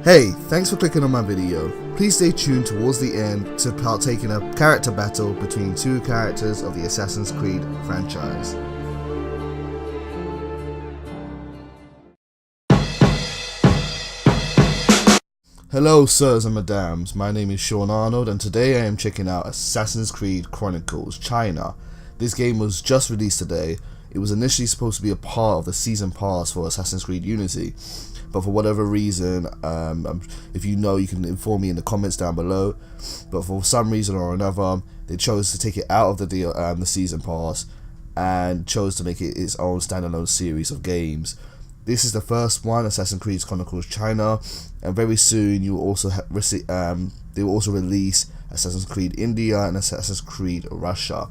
Hey, thanks for clicking on my video. Please stay tuned towards the end to partake in a character battle between two characters of the Assassin's Creed franchise. Hello sirs and madams, my name is Sean Arnold and today I am checking out Assassin's Creed Chronicles China. This game was just released today. It was initially supposed to be a part of the season pass for Assassin's Creed Unity, but for whatever reason, if you know, you can inform me in the comments down below, but for some reason or another they chose to take it out of the season pass and chose to make it its own standalone series of games. This is the first one, Assassin's Creed Chronicles China, and very soon you will also they will also release Assassin's Creed India and Assassin's Creed Russia.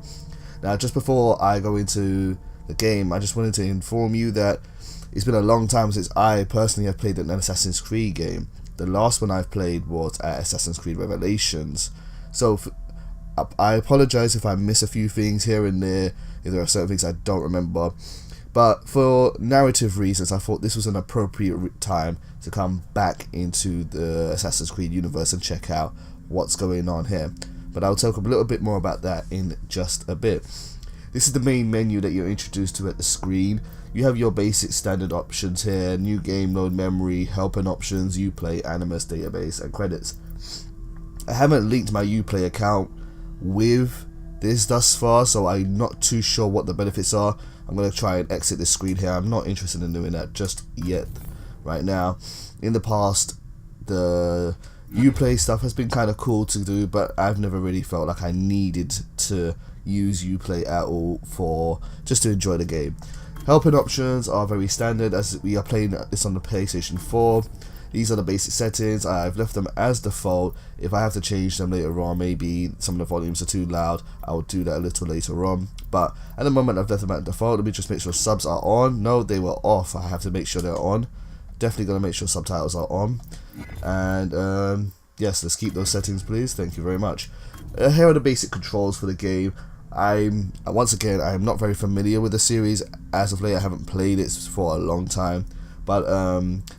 Now, just before I go into the game, I just wanted to inform you that it's been a long time since I personally have played an Assassin's Creed game. The last one I've played was at Assassin's Creed Revelations. So I apologize if I miss a few things here and there, if there are certain things I don't remember. But for narrative reasons, I thought this was an appropriate time to come back into the Assassin's Creed universe and check out what's going on here. But I'll talk a little bit more about that in just a bit. This is the main menu that you're introduced to at the screen. You have your basic standard options here: new game mode, memory, helping options, Uplay, Animus, database, and credits. I haven't linked my Uplay account with this thus far, so I'm not too sure what the benefits are. I'm going to try and exit this screen here. I'm not interested in doing that just yet, right now. In the past, the Uplay stuff has been kind of cool to do, but I've never really felt like I needed to use Uplay at all for just to enjoy the game. Helping options are very standard as we are playing this on the PlayStation 4. These are the basic settings. I've left them as default. If I have to change them later on, maybe some of the volumes are too loud, I'll do that a little later on. But at the moment I've left them at default. Let me just make sure subs are on. No, they were off. I have to make sure they're on. Definitely going to make sure subtitles are on. And yes, let's keep those settings please. Thank you very much. Here are the basic controls for the game. Once again, I am not very familiar with the series as of late. I haven't played it for a long time. But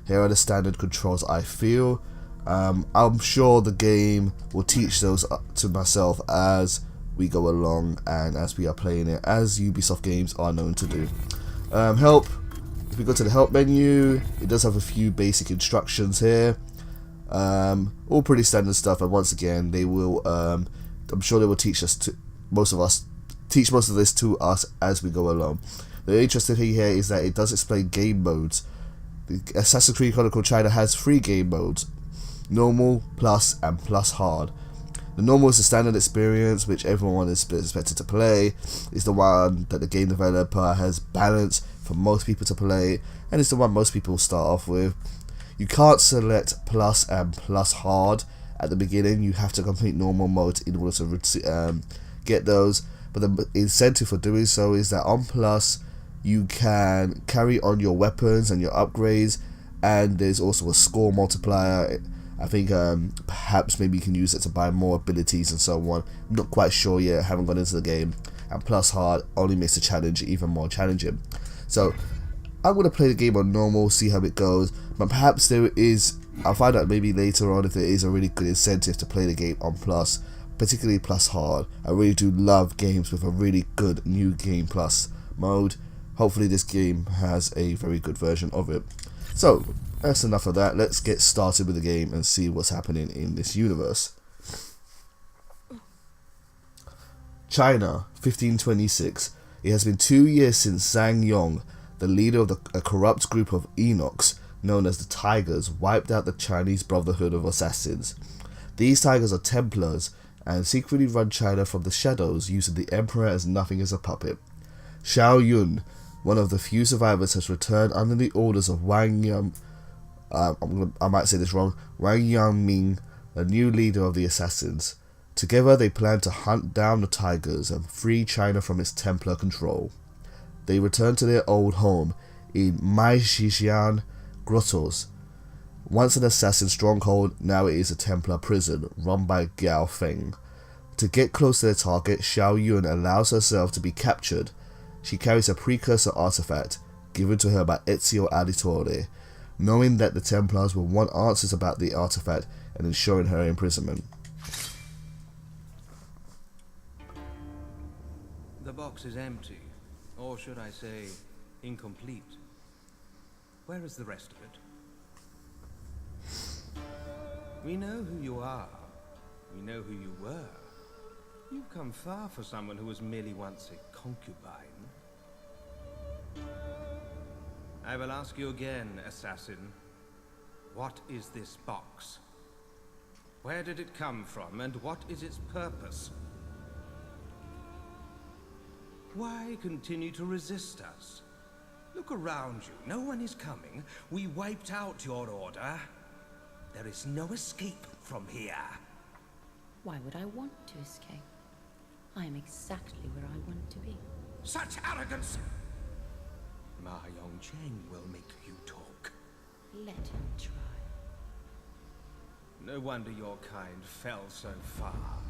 here are the standard controls I feel. I'm sure the game will teach those to myself as we go along and as we are playing it, as Ubisoft games are known to do. Help. If we go to the help menu, it does have a few basic instructions here. All pretty standard stuff, and once again, they will. I'm sure they will teach most of this to us as we go along. The interesting thing here is that it does explain game modes. Assassin's Creed Chronicles China has 3 game modes: normal, plus, and plus hard. The normal is the standard experience, which everyone is expected to play. It's the one that the game developer has balanced for most people to play, and it's the one most people start off with. You can't select plus and plus hard at the beginning. You have to complete normal mode in order to get those. But the incentive for doing so is that on plus, you can carry on your weapons and your upgrades, and there's also a score multiplier. I think perhaps maybe you can use it to buy more abilities and so on. I'm not quite sure yet, I haven't gone into the game. And plus hard only makes the challenge even more challenging. So I'm going to play the game on normal, see how it goes, but perhaps I'll find out maybe later on if there is a really good incentive to play the game on plus, particularly plus hard. I really do love games with a really good new game plus mode. Hopefully this game has a very good version of it. So that's enough of that. Let's get started with the game and see what's happening in this universe. China, 1526. It has been 2 years since Zhang Yong, the leader of a corrupt group of eunuchs known as the Tigers, wiped out the Chinese Brotherhood of Assassins. These Tigers are Templars and secretly run China from the shadows, using the Emperor as nothing as a puppet. Shao Jun, one of the few survivors, has returned under the orders of Wang Ming, the new leader of the assassins. Together they plan to hunt down the Tigers and free China from its Templar control. They return to their old home in Maishixian Grottos. Once an assassin stronghold, now it is a Templar prison run by Gao Feng. To get close to their target, Shao Jun allows herself to be captured. She carries a precursor artifact given to her by Ezio Auditore, knowing that the Templars will want answers about the artifact and ensuring her imprisonment. The box is empty, or should I say, incomplete. Where is the rest of it? We know who you are. We know who you were. You've come far for someone who was merely once a concubine. I will ask you again, assassin. What is this box? Where did it come from, and what is its purpose? Why continue to resist us? Look around you. No one is coming. We wiped out your order. There is no escape from here. Why would I want to escape? I am exactly where I want to be. Such arrogance! Ma Yongcheng will make you talk. Let him try. No wonder your kind fell so far.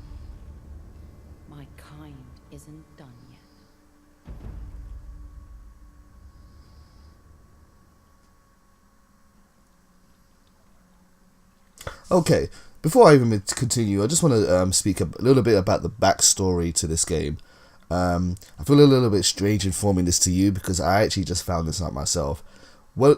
My kind isn't done yet. Okay, before I even continue, I just want to speak a little bit about the backstory to this game. I feel a little bit strange informing this to you because I actually just found this out myself. Well,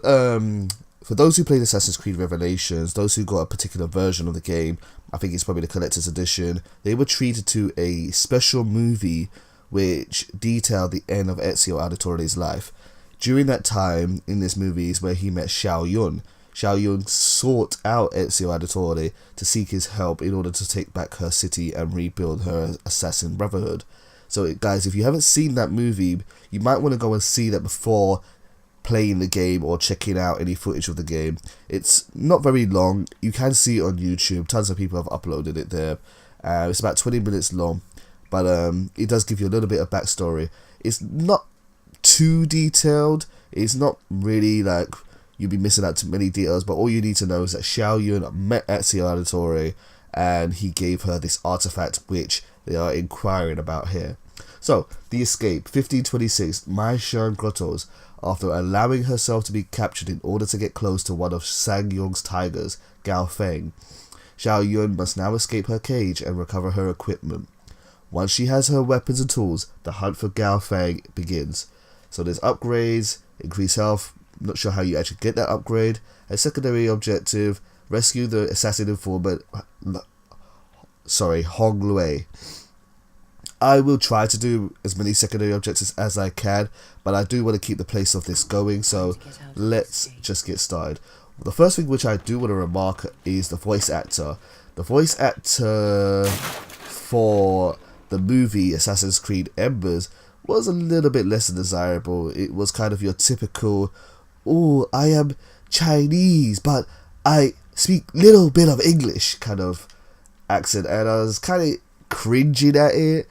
for those who played Assassin's Creed Revelations, those who got a particular version of the game, I think it's probably the collector's edition, they were treated to a special movie which detailed the end of Ezio Auditore's life. During that time in this movie is where he met Shao Jun. Shao Jun sought out Ezio Auditore to seek his help in order to take back her city and rebuild her assassin brotherhood. So guys, if you haven't seen that movie, you might want to go and see that before playing the game or checking out any footage of the game. It's not very long. You can see it on YouTube. Tons of people have uploaded it there. It's about 20 minutes long, but it does give you a little bit of backstory. It's not too detailed. It's not really like you'll be missing out too many details, but all you need to know is that Shao Jun met Ezio Auditore and he gave her this artifact which they are inquiring about here. So, the escape, 1526, Mai Shan Grottos. After allowing herself to be captured in order to get close to one of Sangyong's tigers, Gao Feng, Shao Jun must now escape her cage and recover her equipment. Once she has her weapons and tools, the hunt for Gao Feng begins. So there's upgrades, increase health, not sure how you actually get that upgrade. A secondary objective, rescue the assassin informant, Hong Lue. I will try to do as many secondary objectives as I can, but I do want to keep the pace of this going, so let's just get started. The first thing which I do want to remark is the voice actor. The voice actor for the movie Assassin's Creed Embers was a little bit less than desirable. It was kind of your typical, oh, I am Chinese, but I speak little bit of English kind of accent, and I was kind of cringing at it.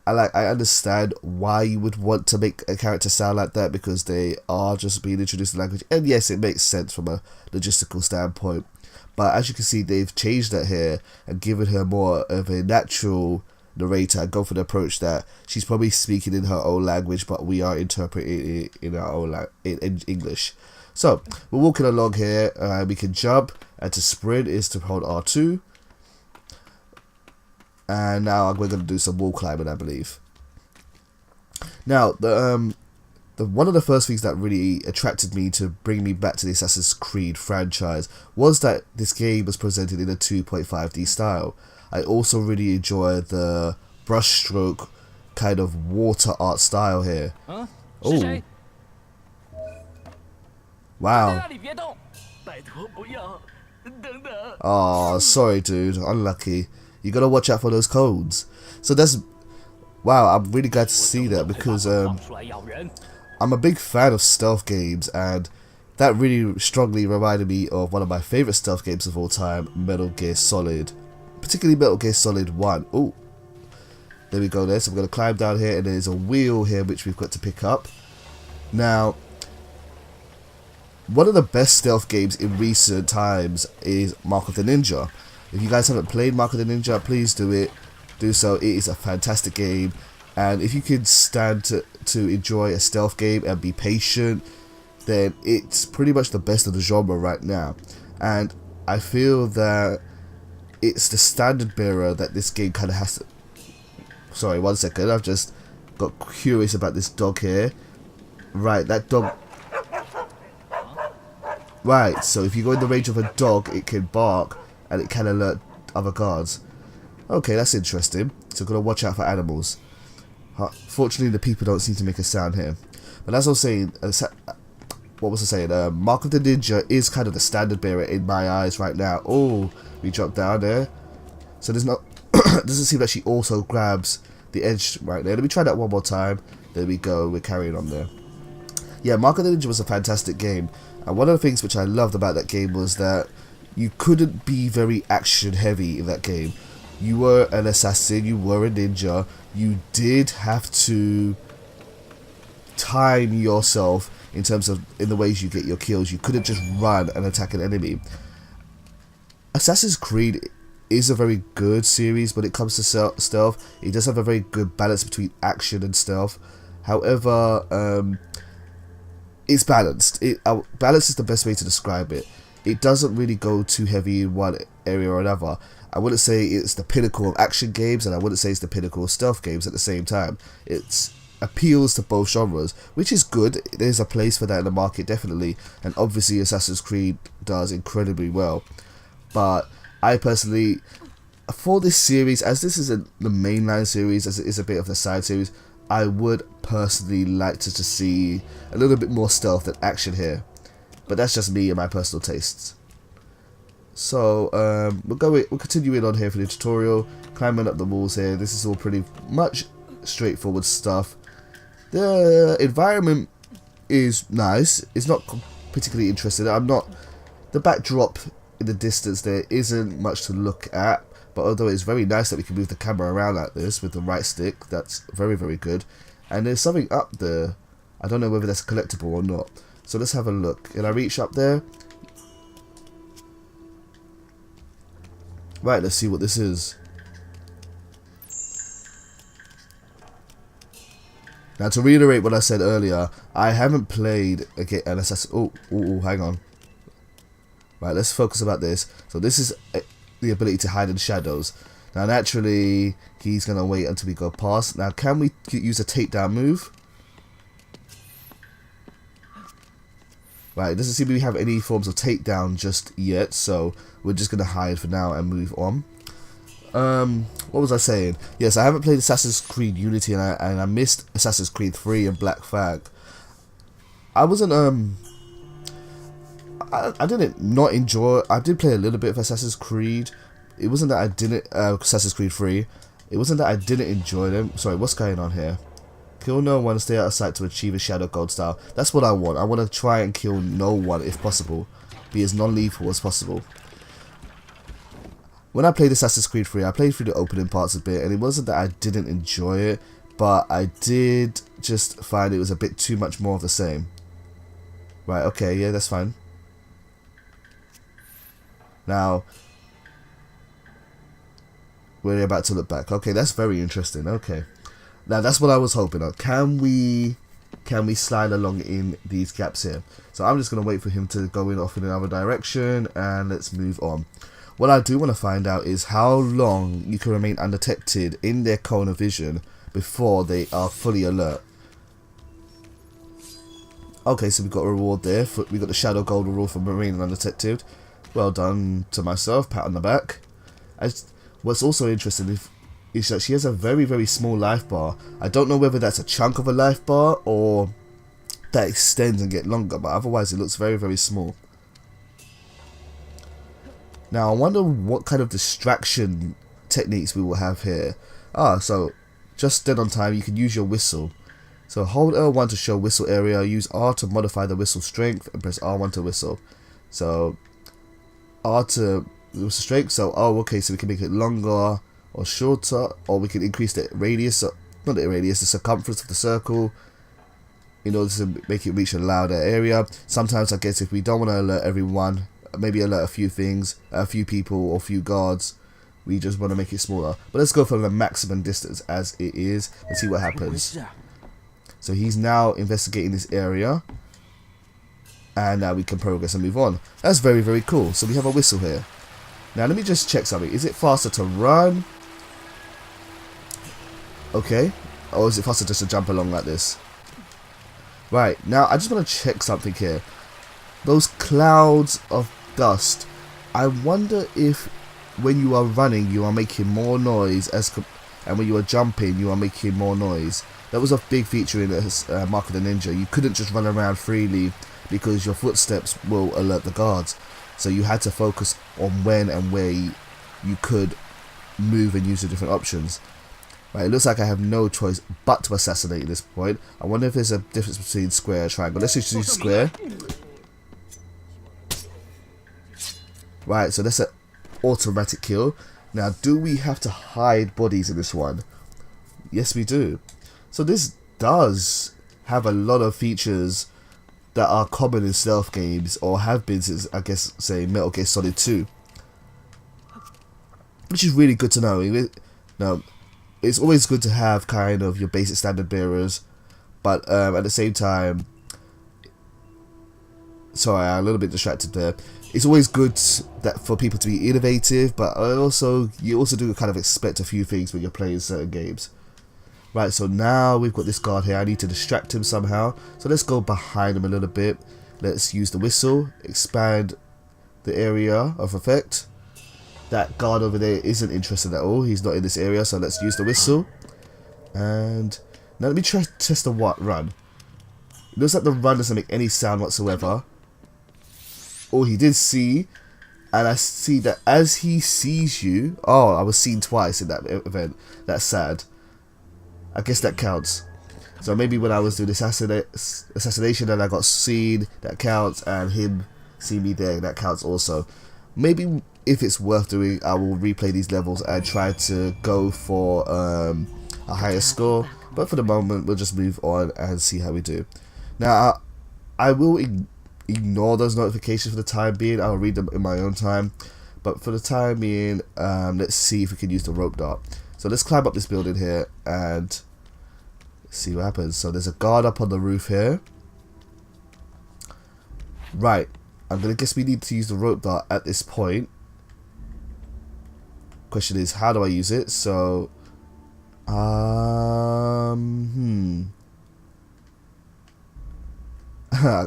I understand why you would want to make a character sound like that because they are just being introduced to language, and yes, it makes sense from a logistical standpoint, but as you can see, they've changed that here and given her more of a natural narrator and go for the approach that she's probably speaking in her own language, but we are interpreting it in our own in English. So we're walking along here, we can jump, and to sprint is to hold R2. And now we're going to do some wall climbing, I believe. Now, the one of the first things that really attracted me to bring me back to the Assassin's Creed franchise was that this game was presented in a 2.5D style. I also really enjoy the brushstroke kind of water art style here. Huh? Oh. Wow. Oh, sorry dude, unlucky. You gotta watch out for those codes. So that's, wow, I'm really glad to see that because I'm a big fan of stealth games, and that really strongly reminded me of one of my favourite stealth games of all time, Metal Gear Solid. Particularly Metal Gear Solid 1. Oh, there we go there. So we're going to climb down here, and there's a wheel here which we've got to pick up. Now, one of the best stealth games in recent times is Mark of the Ninja. If you guys haven't played Mark of the Ninja, please do so. It is a fantastic game, and if you can stand to enjoy a stealth game and be patient, then it's pretty much the best of the genre right now. And I feel that it's the standard bearer that this game kind of has to... Sorry, 1 second, I've just got curious about this dog here. Right, that dog... Right, so if you go in the range of a dog, it can bark and it can alert other guards. Okay, that's interesting. So gotta watch out for animals. Fortunately, the people don't seem to make a sound here. But as I was saying, what was I saying? Mark of the Ninja is kind of the standard bearer in my eyes right now. Oh, we dropped down there. So there's not... doesn't seem like she also grabs the edge right there. Let me try that one more time. There we go. We're carrying on there. Yeah, Mark of the Ninja was a fantastic game. And one of the things which I loved about that game was that you couldn't be very action heavy in that game. You were an assassin, you were a ninja, you did have to time yourself in terms of in the ways you get your kills. You couldn't just run and attack an enemy. Assassin's Creed is a very good series when it comes to stealth. It does have a very good balance between action and stealth. However, it's balanced. Balance is the best way to describe it. It doesn't really go too heavy in one area or another. I wouldn't say it's the pinnacle of action games, and I wouldn't say it's the pinnacle of stealth games at the same time. It appeals to both genres, which is good. There's a place for that in the market, definitely, and obviously Assassin's Creed does incredibly well. But I personally, for this series, as this is the mainline series, as it is a bit of the side series, I would personally like to see a little bit more stealth than action here. But that's just me and my personal tastes. So we're continuing on here for the tutorial, climbing up the walls here. This is all pretty much straightforward stuff. The environment is nice. It's not particularly interesting. The backdrop in the distance there isn't much to look at. But although it's very nice that we can move the camera around like this with the right stick, that's very, very good. And there's something up there. I don't know whether that's collectible or not. So let's have a look. Can I reach up there? Right, let's see what this is. Now, to reiterate what I said earlier, I haven't played an Assassin... Oh, hang on. Right, let's focus about this. So this is the ability to hide in shadows. Now, naturally, he's going to wait until we go past. Now, can we use a takedown move? Right, it doesn't seem we have any forms of takedown just yet, so we're just going to hide for now and move on. What was I saying? Yes, I haven't played Assassin's Creed Unity, and I missed Assassin's Creed 3 and Black Flag. I wasn't, I didn't not enjoy... I did play a little bit of Assassin's Creed. It wasn't that I didn't... Assassin's Creed 3. It wasn't that I didn't enjoy them. Sorry, what's going on here? Kill no one, stay out of sight to achieve a shadow gold style. That's what I want. I want to try and kill no one if possible. Be as non-lethal as possible. When I played Assassin's Creed 3, I played through the opening parts a bit, and it wasn't that I didn't enjoy it, but I did just find it was a bit too much more of the same. Right, okay, yeah, that's fine. Now, we're about to look back. Okay, that's very interesting. Okay. Now that's what I was hoping of. Can we slide along in these gaps here? So I'm just going to wait for him to go off in another direction, and let's move on. What I do want to find out is how long you can remain undetected in their cone of vision before they are fully alert. Okay, so we've got a reward there. We got the shadow gold reward for remaining undetected. Well done to myself. Pat on the back. What's also interesting is that she has a very, very small life bar. I don't know whether that's a chunk of a life bar or that extends and get longer, but otherwise it looks very, very small. Now I wonder what kind of distraction techniques we will have here. So just dead on time, you can use your whistle. So hold L1 to show whistle area, use R to modify the whistle strength, and press R1 to whistle. So R to whistle strength, so okay, so we can make it longer or shorter, or we can increase the radius, not the radius, the circumference of the circle in order to make it reach a louder area. Sometimes I guess if we don't want to alert everyone, maybe alert a few things, a few people or a few guards, we just want to make it smaller. But let's go for the maximum distance as it is and see what happens. So he's now investigating this area. And now we can progress and move on. That's very, very cool. So we have a whistle here. Now let me just check something. Is it faster to run? Okay. Or is it faster just to jump along like this? Right. Now I just want to check something here. Those clouds of dust. I wonder if when you are running you are making more noise and when you are jumping you are making more noise. That was a big feature in Mark of the Ninja. You couldn't just run around freely because your footsteps will alert the guards. So you had to focus on when and where you could move and use the different options. Right, it looks like I have no choice but to assassinate at this point. I wonder if there's a difference between square and triangle. Let's just use square. Right, so that's an automatic kill. Now, do we have to hide bodies in this one? Yes, we do. So this does have a lot of features that are common in stealth games, or have been since, I guess, say, Metal Gear Solid 2. Which is really good to know. Now, it's always good to have kind of your basic standard bearers, but at the same time, sorry, I'm a little bit distracted there. It's always good that for people to be innovative, but you also do kind of expect a few things when you're playing certain games. Right, so now we've got this guard here. I need to distract him somehow. So let's go behind him a little bit. Let's use the whistle, expand the area of effect. That guard over there isn't interested at all. He's not in this area, so let's use the whistle. And now let me try to test the run. It looks like the run doesn't make any sound whatsoever. Oh, he did see. And I see that as he sees you... Oh, I was seen twice in that event. That's sad. I guess that counts. So maybe when I was doing assassination and I got seen, that counts. And him seeing me there, that counts also. Maybe if it's worth doing, I will replay these levels and try to go for a higher score. But for the moment, we'll just move on and see how we do. Now, I will ignore those notifications for the time being. I'll read them in my own time. But for the time being, let's see if we can use the rope dart. So let's climb up this building here and see what happens. So there's a guard up on the roof here. Right. I'm going to guess we need to use the rope dart at this point. Question is, how do I use it? So,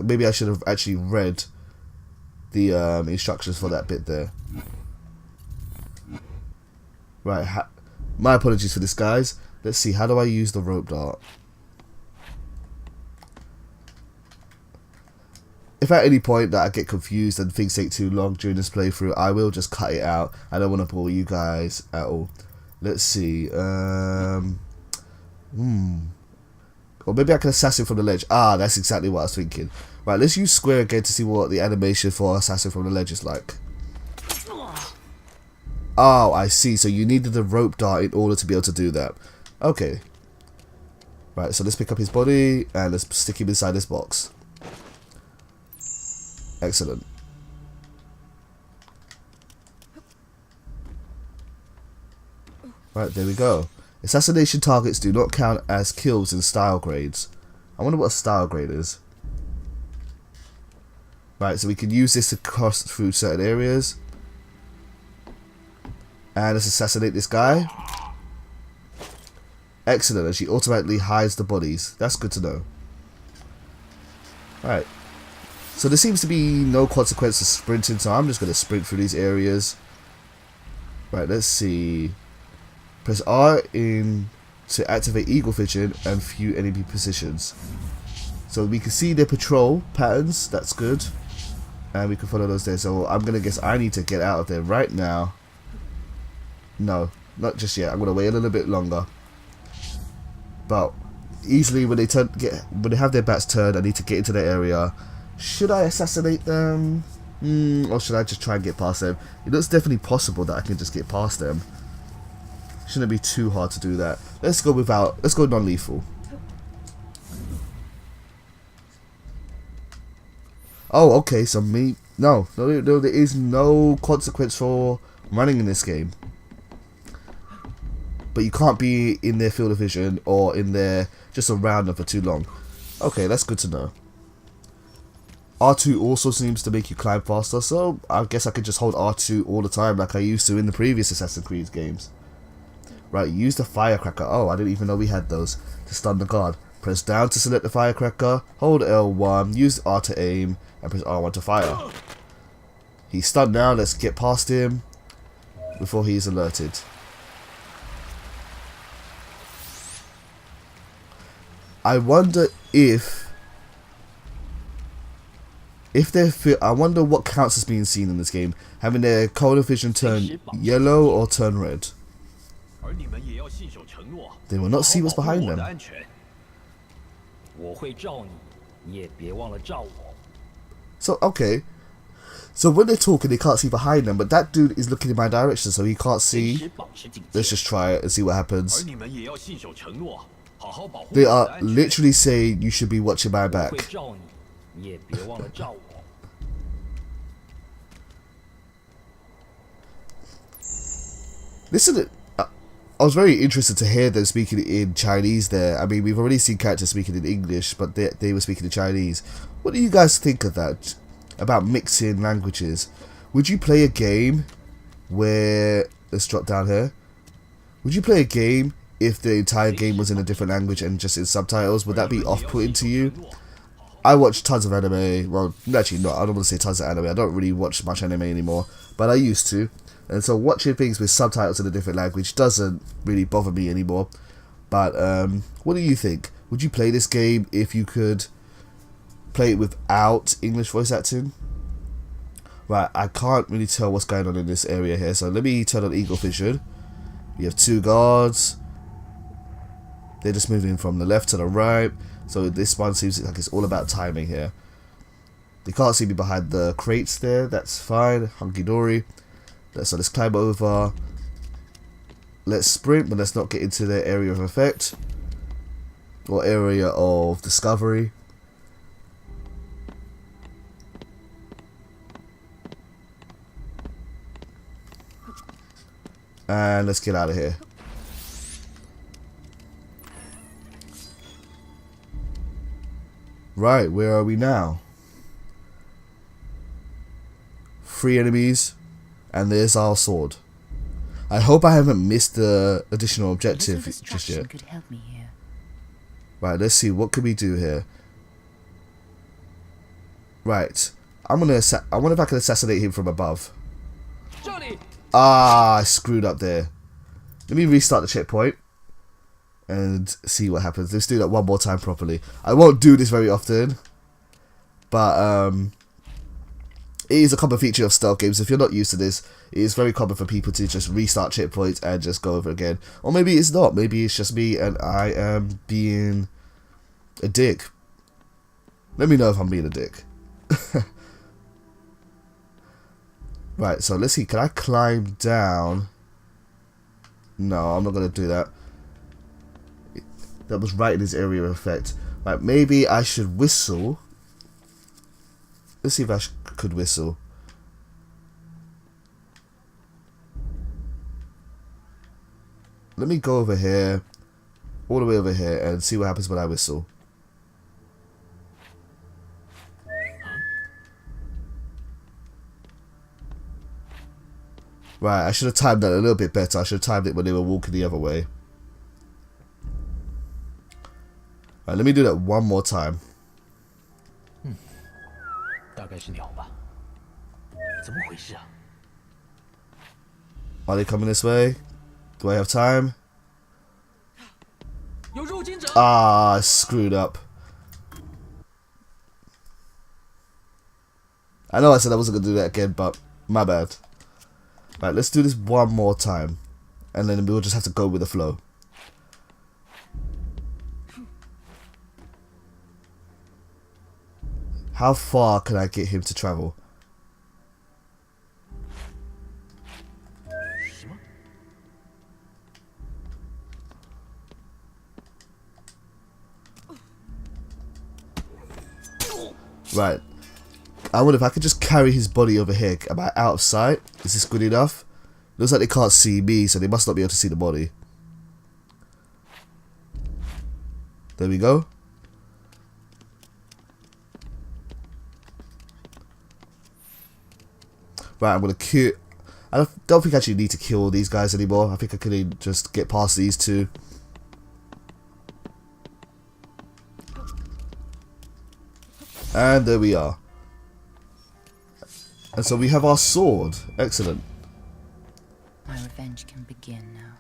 maybe I should have actually read the instructions for that bit there. Right. My apologies for this, guys. Let's see. How do I use the rope dart? If at any point that I get confused and things take too long during this playthrough, I will just cut it out. I don't want to bore you guys at all. Let's see. Or maybe I can assassin from the ledge. Ah, that's exactly what I was thinking. Right, let's use square again to see what the animation for assassin from the ledge is like. Oh, I see. So you needed the rope dart in order to be able to do that. Okay. Right, so let's pick up his body and let's stick him inside this box. Excellent. Right, there we go. Assassination targets do not count as kills in style grades. I wonder what a style grade is. Right, so we can use this to cross through certain areas. And let's assassinate this guy. Excellent, and she automatically hides the bodies. That's good to know. Right. So there seems to be no consequence to sprinting, so I'm just going to sprint through these areas. Right, let's see. Press R to activate eagle vision and view enemy positions. So we can see their patrol patterns. That's good. And we can follow those there. So I'm going to guess I need to get out of there right now. No, not just yet. I'm going to wait a little bit longer. But easily when they have their backs turned, I need to get into the area. Should I assassinate them? Or should I just try and get past them? It looks definitely possible that I can just get past them. Shouldn't be too hard to do that. Let's go non-lethal. Oh, okay, so no, there is no consequence for running in this game. But you can't be in their field of vision or in their just around them for too long. Okay, that's good to know. R2 also seems to make you climb faster, so I guess I could just hold R2 all the time like I used to in the previous Assassin's Creed games. Right, use the firecracker. Oh, I didn't even know we had those. To stun the guard. Press down to select the firecracker, hold L1, use R to aim, and press R1 to fire. He's stunned now, let's get past him before he's alerted. I wonder if I wonder what counts as being seen in this game. Having their cone of vision turn yellow or turn red. They will not see what's behind them. So, okay. So when they're talking, they can't see behind them, but that dude is looking in my direction, so he can't see. Let's just try it and see what happens. They are literally saying you should be watching my back. Listen, I was very interested to hear them speaking in Chinese there. I mean, we've already seen characters speaking in English, but they were speaking in Chinese. What do you guys think of that? About mixing languages? Would you play a game where... Let's drop down here. Would you play a game if the entire game was in a different language and just in subtitles? Would that be off-putting to you? I watch tons of anime. Well, actually, no, I don't want to say tons of anime. I don't really watch much anime anymore, but I used to. And so watching things with subtitles in a different language doesn't really bother me anymore. But what do you think? Would you play this game if you could play it without English voice acting? Right, I can't really tell what's going on in this area here, so let me turn on Eagle Vision. We have 2 guards. They're just moving from the left to the right. So this one seems like it's all about timing here. They can't see me behind the crates there. That's fine. Hunky dory. So let's climb over. Let's sprint, but let's not get into their area of effect. Or area of discovery. And let's get out of here. Right, where are we now? 3 enemies, and there's our sword. I hope I haven't missed the additional objective just yet. Could help me here. Right, let's see, what can we do here? Right, I wonder if I can assassinate him from above. Ah, I screwed up there. Let me restart the checkpoint and see what happens. Let's do that one more time properly. I won't do this very often, but it is a common feature of stealth games. If you're not used to this, it is very common for people to just restart checkpoints and just go over again. Or maybe it's not. Maybe it's just me and I am being a dick. Let me know if I'm being a dick. Right, so let's see. Can I climb down? No, I'm not going to do that. That was right in his area of effect. Right, maybe I should whistle. Let's see if I could whistle. Let me go over here, all the way over here, and see what happens when I whistle. Right, I should have timed that a little bit better. I should have timed it when they were walking the other way. Right, let me do that one more time. Are they coming this way? Do I have time? Ah, I screwed up. I know I said I wasn't going to do that again, but my bad. Right, let's do this one more time. And then we'll just have to go with the flow. How far can I get him to travel? Right. I wonder if I could just carry his body over here. Am I out of sight? Is this good enough? Looks like they can't see me, so they must not be able to see the body. There we go. Right, I'm gonna kill. I don't think I actually need to kill these guys anymore. I think I could just get past these two. And there we are. And so we have our sword. Excellent. My revenge can begin now.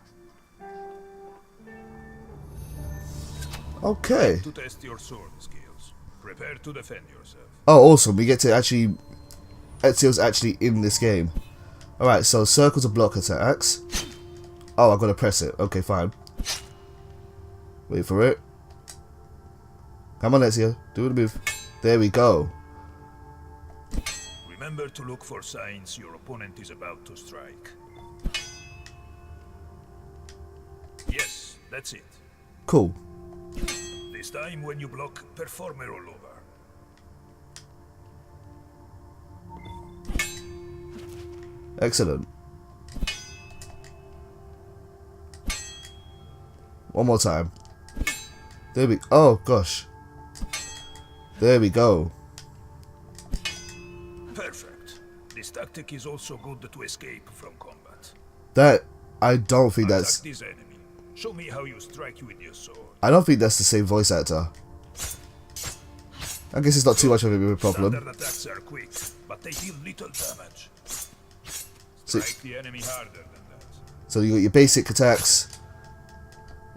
Okay. To test your sword skills. Prepare to defend yourself. Oh, awesome. We get to actually... Ezio's actually in this game. Alright, so circle to block attacks. Oh, I've got to press it. Okay, fine. Wait for it. Come on, Ezio. Do the move. There we go. Remember to look for signs your opponent is about to strike. Yes, that's it. Cool. This time when you block, perform a rollover. Excellent. One more time. There we... Oh, gosh. There we go. Perfect. This tactic is also good to escape from combat. That... I don't think that's... Attack this enemy. Show me how you strike with your sword. I don't think that's the same voice actor. I guess it's not too much of a problem. Standard attacks are quick, but they deal little damage. So, Strike the enemy harder than that. so you got your basic attacks,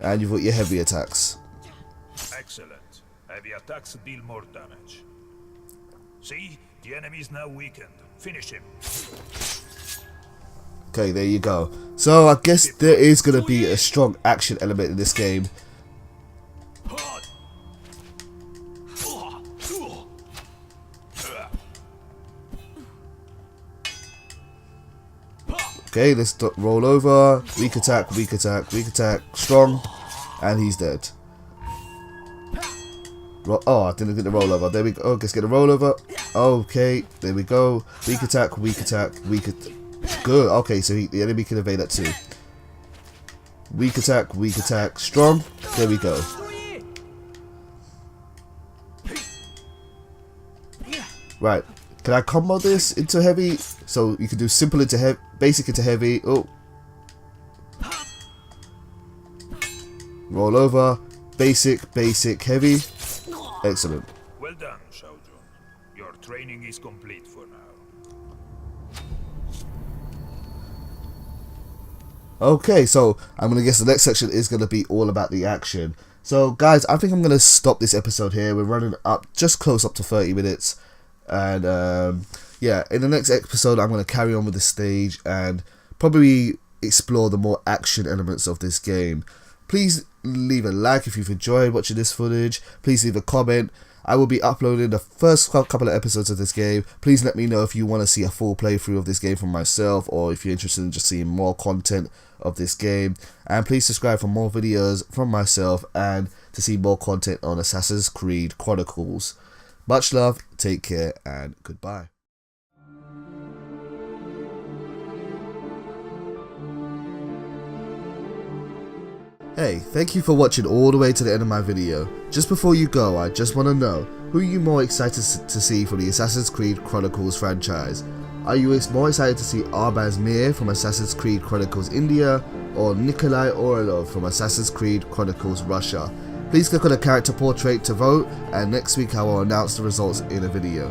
and you've got your heavy attacks. Excellent. Heavy attacks deal more damage. See? The enemy is now weakened. Finish him. Okay, there you go. So I guess there is going to be a strong action element in this game. Okay, let's roll over. Weak attack, weak attack, weak attack. Strong. And he's dead. Oh, I didn't get the rollover. There we go. Oh, let's get a rollover. Okay, there we go. Weak attack, weak attack, weak attack. Good. Okay, so the enemy can evade that too. Weak attack, strong. There we go. Right. Can I combo this into heavy? So you can do simple into heavy, basic into heavy. Oh. Roll over. Basic, heavy. Excellent. Well done, Shao Jun. Your training is complete for now. Okay, so I'm going to guess the next section is going to be all about the action. So guys, I think I'm going to stop this episode here. We're running up just close up to 30 minutes. And yeah, in the next episode I'm going to carry on with the stage and probably explore the more action elements of this game. Please leave a like if you've enjoyed watching this footage. Please leave a comment. I will be uploading the first couple of episodes of this game. Please let me know if you want to see a full playthrough of this game from myself, or if you're interested in just seeing more content of this game. And please subscribe for more videos from myself and to see more content on Assassin's Creed Chronicles. Much love, take care, and goodbye. Hey, thank you for watching all the way to the end of my video. Just before you go, I just want to know, who are you more excited to see from the Assassin's Creed Chronicles franchise? Are you more excited to see Arbaz Mir from Assassin's Creed Chronicles India, or Nikolai Orlov from Assassin's Creed Chronicles Russia? Please click on the character portrait to vote, and next week I will announce the results in a video.